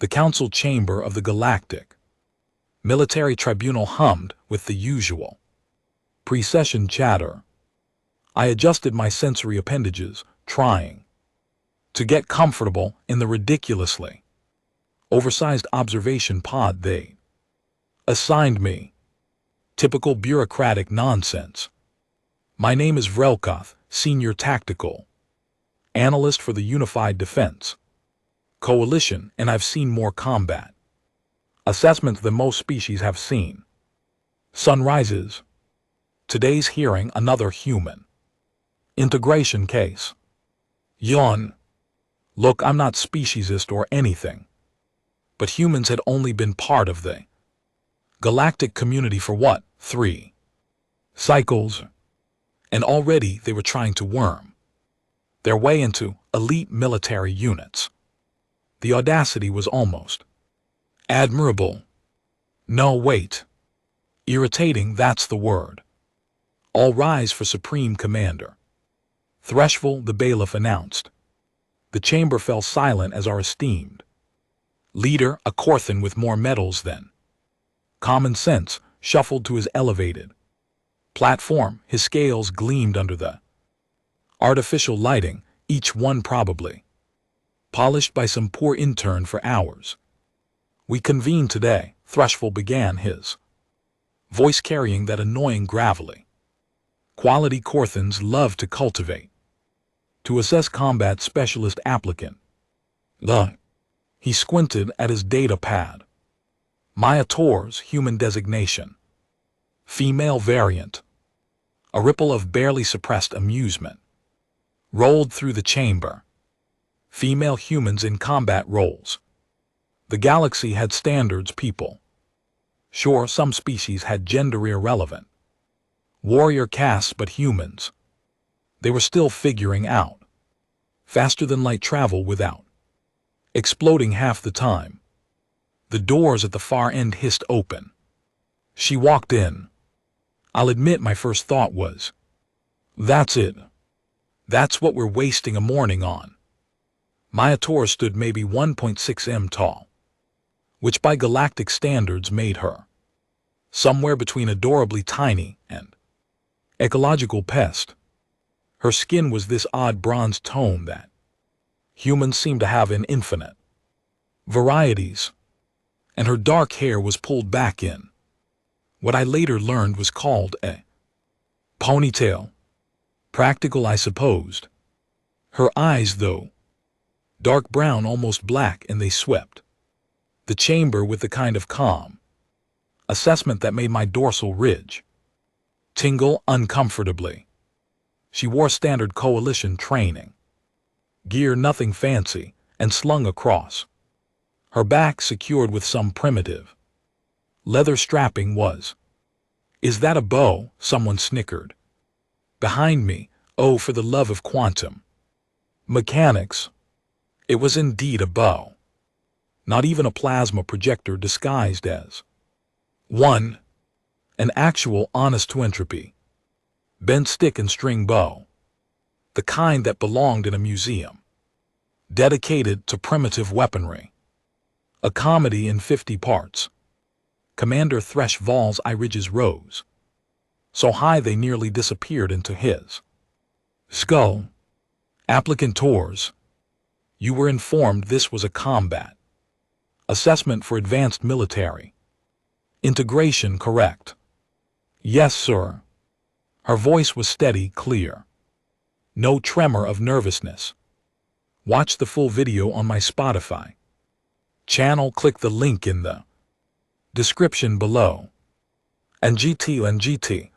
The council chamber of the Galactic Military Tribunal hummed with the usual pre-session chatter. I adjusted my sensory appendages, trying to get comfortable in the ridiculously oversized observation pod they assigned me. Typical bureaucratic nonsense. My name is Vrelkoth, Senior Tactical Analyst for the Unified Defense Coalition, and I've seen more combat assessments than most species have seen. Sunrises. Today's hearing another human integration case. Yawn. Look, I'm not speciesist or anything, but humans had only been part of the galactic community for what, 3 cycles? And already they were trying to worm their way into elite military units. The audacity was almost admirable. No, wait. Irritating, that's the word. All rise for Supreme Commander Threshold, the bailiff announced. The chamber fell silent as our esteemed leader, a Korthan with more medals than common sense, shuffled to his elevated platform. His scales gleamed under the artificial lighting, each one probably polished by some poor intern for hours. We convened today, Threshold began, his voice carrying that annoying gravelly quality Korthans love to cultivate, to assess combat specialist applicant. He squinted at his data pad. Maya Tor's human designation. Female variant. A ripple of barely suppressed amusement rolled through the chamber. Female humans in combat roles. The galaxy had standards, people. Sure, some species had gender-irrelevant warrior castes, but humans, they were still figuring out. Faster than light travel without exploding half the time. The doors at the far end hissed open. She walked in. I'll admit my first thought was, that's it. That's what we're wasting a morning on. Maya Tor stood maybe 1.6 m tall, which by galactic standards made her somewhere between adorably tiny and ecological pest. Her skin was this odd bronze tone that humans seem to have in infinite varieties, and her dark hair was pulled back in what I later learned was called a ponytail. Practical, I supposed. Her eyes, though, dark brown, almost black, and they swept the chamber with the kind of calm assessment that made my dorsal ridge tingle uncomfortably. She wore standard coalition training gear, nothing fancy, and slung across her back, secured with some primitive leather strapping was. Is that a bow? Someone snickered behind me. Oh, for the love of quantum mechanics. It was indeed a bow. Not even a plasma projector disguised as one. An actual honest-to-entropy bent stick and string bow. The kind that belonged in a museum dedicated to primitive weaponry. A comedy in 50 parts. Commander Thresvold's eye ridges rose so high they nearly disappeared into his skull. Applicant Tors, you were informed this was a combat assessment for advanced military integration, correct? Yes, sir. Her voice was steady, clear. No tremor of nervousness. Watch the full video on my Spotify channel. Click the link in the description below. And GT.